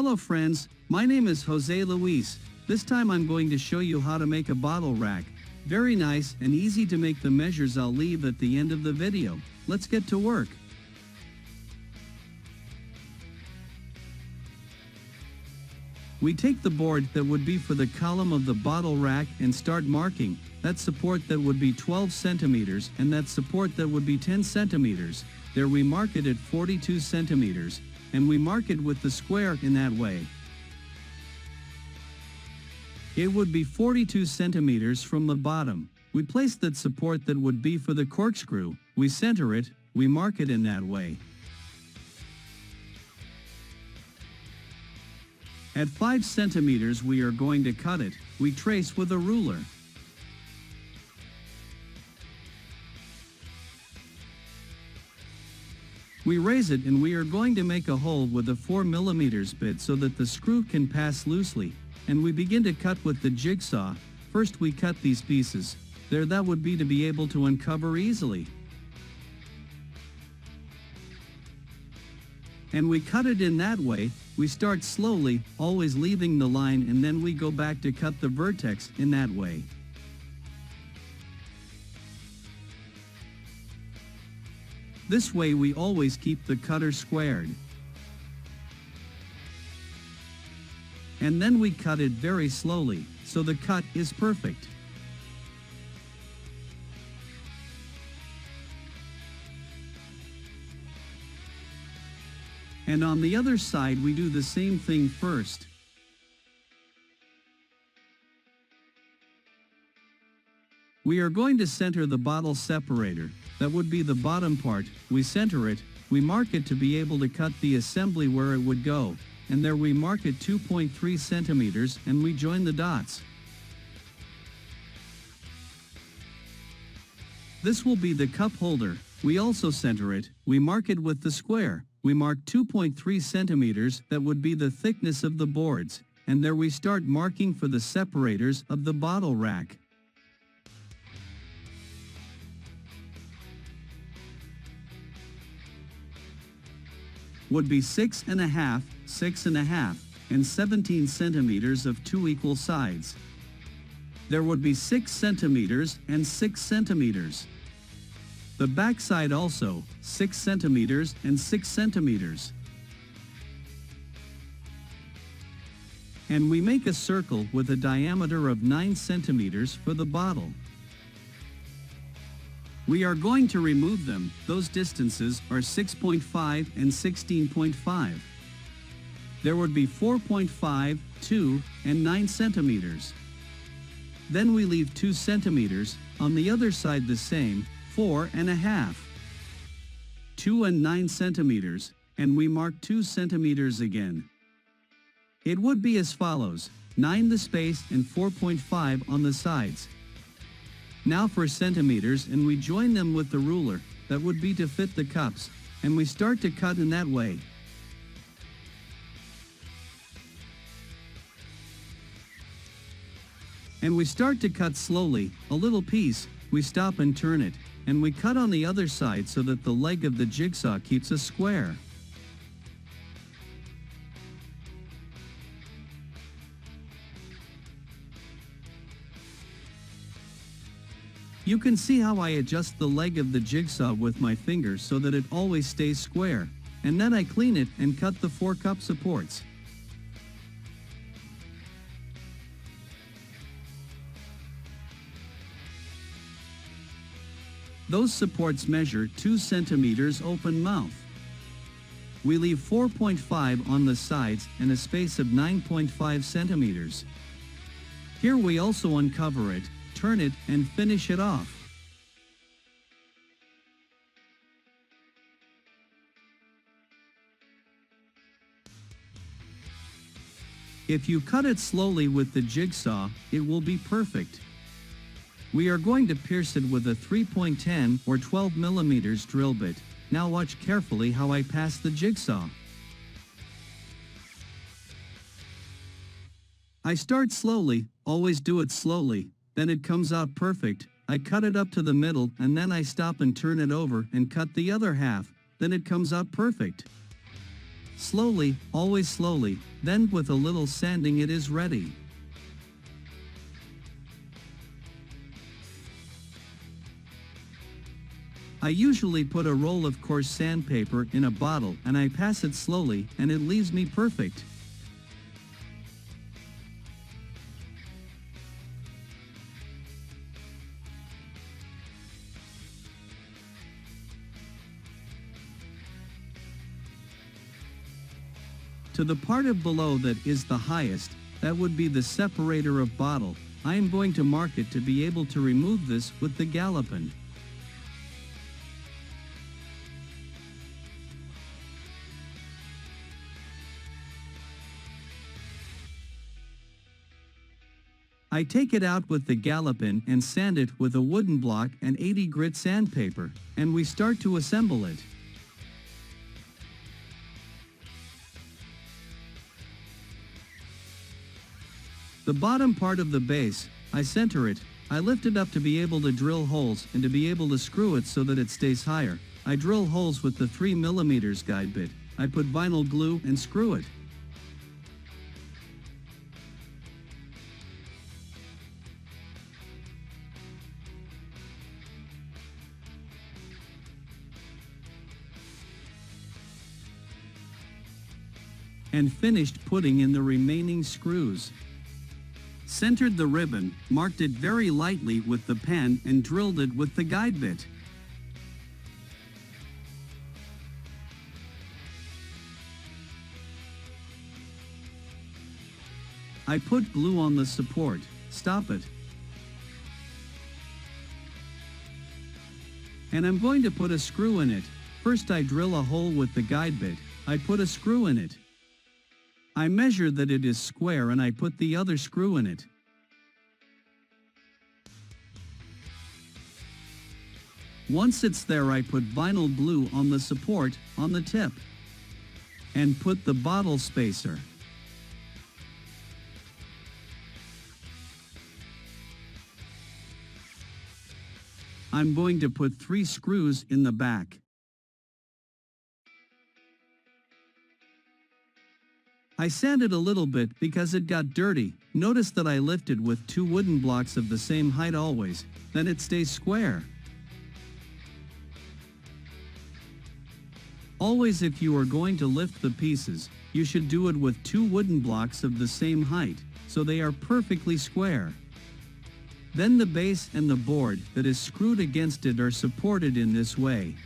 Hello friends, my name is Jose Luis. This time I'm going to show you how to make a bottle rack. Very nice and easy to make. The measures I'll leave at the end of the video. Let's get to work. We take the board that would be for the column of the bottle rack and start marking. That support that would be 12 centimeters and that support that would be 10 centimeters. There we mark it at 42 centimeters, and we mark it with the square in that way. It would be 42 centimeters from the bottom. We place that support that would be for the corkscrew. We center it, we mark it in that way. At 5 centimeters we are going to cut it. We trace with a ruler. We raise it and we are going to make a hole with a 4 millimeters bit so that the screw can pass loosely. And we begin to cut with the jigsaw. First we cut these pieces. That would be to be able to uncover easily. And we cut it in that way. We start slowly, always leaving the line, and then we go back to cut the vertex in that way. This way we always keep the cutter squared. And then we cut it very slowly, so the cut is perfect. And on the other side we do the same thing first. We are going to center the bottle separator. That would be the bottom part. We center it, we mark it to be able to cut the assembly where it would go, and there we mark it 2.3 centimeters and we join the dots. This will be the cup holder. We also center it, we mark it with the square. We mark 2.3 centimeters, that would be the thickness of the boards, and there we start marking for the separators of the bottle rack. Would be 6.5, 6.5, and 17 centimeters of two equal sides. There would be 6 centimeters and 6 centimeters. The back side also, 6 centimeters and 6 centimeters. And we make a circle with a diameter of 9 centimeters for the bottle. We are going to remove them. Those distances are 6.5 and 16.5. There would be 4.5, 2, and 9 centimeters. Then we leave 2 centimeters, on the other side the same, 4.5. 2 and 9 centimeters, and we mark 2 centimeters again. It would be as follows, 9 the space and 4.5 on the sides. Now for centimeters, and we join them with the ruler. That would be to fit the cups, and we start to cut in that way. And we start to cut slowly, a little piece, we stop and turn it, and we cut on the other side so that the leg of the jigsaw keeps a square. You can see how I adjust the leg of the jigsaw with my fingers so that it always stays square, and then I clean it and cut the 4 cup supports. Those supports measure 2 centimeters open mouth. We leave 4.5 on the sides and a space of 9.5 centimeters. Here we also uncover it, turn it, and finish it off. If you cut it slowly with the jigsaw, it will be perfect. We are going to pierce it with a 3.10 or 12 millimeters drill bit. Now watch carefully how I pass the jigsaw. I start slowly, always do it slowly, then it comes out perfect. I cut it up to the middle and then I stop and turn it over and cut the other half, then it comes out perfect. Slowly, always slowly, then with a little sanding it is ready. I usually put a roll of coarse sandpaper in a bottle and I pass it slowly and it leaves me perfect. To the part of below that is the highest, that would be the separator of bottle, I am going to mark it to be able to remove this with the Gallipan. I take it out with the Gallipan and sand it with a wooden block and 80 grit sandpaper, and we start to assemble it. The bottom part of the base, I center it, I lift it up to be able to drill holes and to be able to screw it so that it stays higher. I drill holes with the 3mm guide bit. I put vinyl glue and screw it. And finished putting in the remaining screws. Centered the ribbon, marked it very lightly with the pen and drilled it with the guide bit. I put glue on the support, stop it. And I'm going to put a screw in it. First I drill a hole with the guide bit, I put a screw in it. I measure that it is square and I put the other screw in it. Once it's there I put vinyl glue on the support on the tip and put the bottle spacer. I'm going to put 3 screws in the back. I sanded a little bit because it got dirty. Notice that I lifted with 2 wooden blocks of the same height always, then it stays square. Always if you are going to lift the pieces, you should do it with 2 wooden blocks of the same height, so they are perfectly square. Then the base and the board that is screwed against it are supported in this way.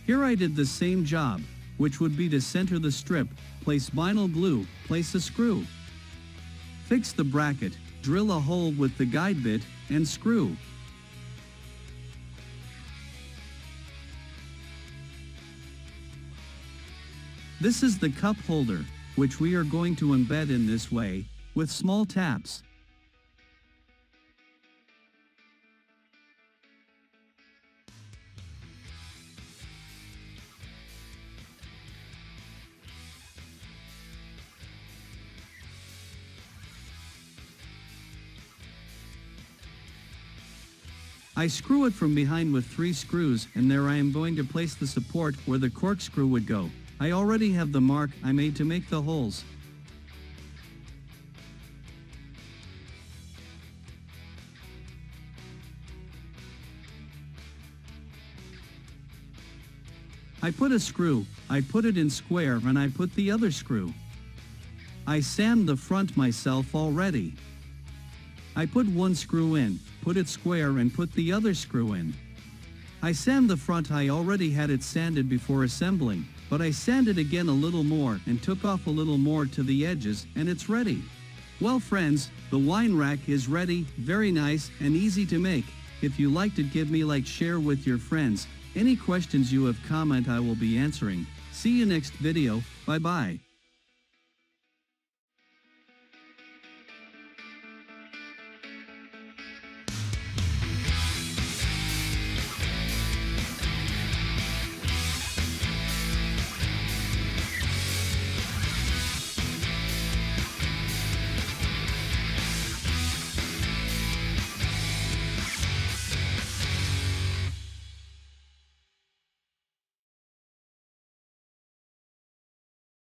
Here I did the same job, which would be to center the strip, place vinyl glue, place a screw. Fix the bracket, drill a hole with the guide bit, and screw. This is the cup holder, which we are going to embed in this way, with small taps. I screw it from behind with 3 screws, and there I am going to place the support where the corkscrew would go. I already have the mark I made to make the holes. I put a screw, I put it in square and I put the other screw. I sand the front myself already. I put 1 screw in, put it square and put the other screw in. I sand the front. I already had it sanded before assembling, but I sanded again a little more and took off a little more to the edges and it's ready. Well friends, the wine rack is ready, very nice and easy to make. If you liked it, give me like, share with your friends. Any questions you have, comment, I will be answering. See you next video, bye bye.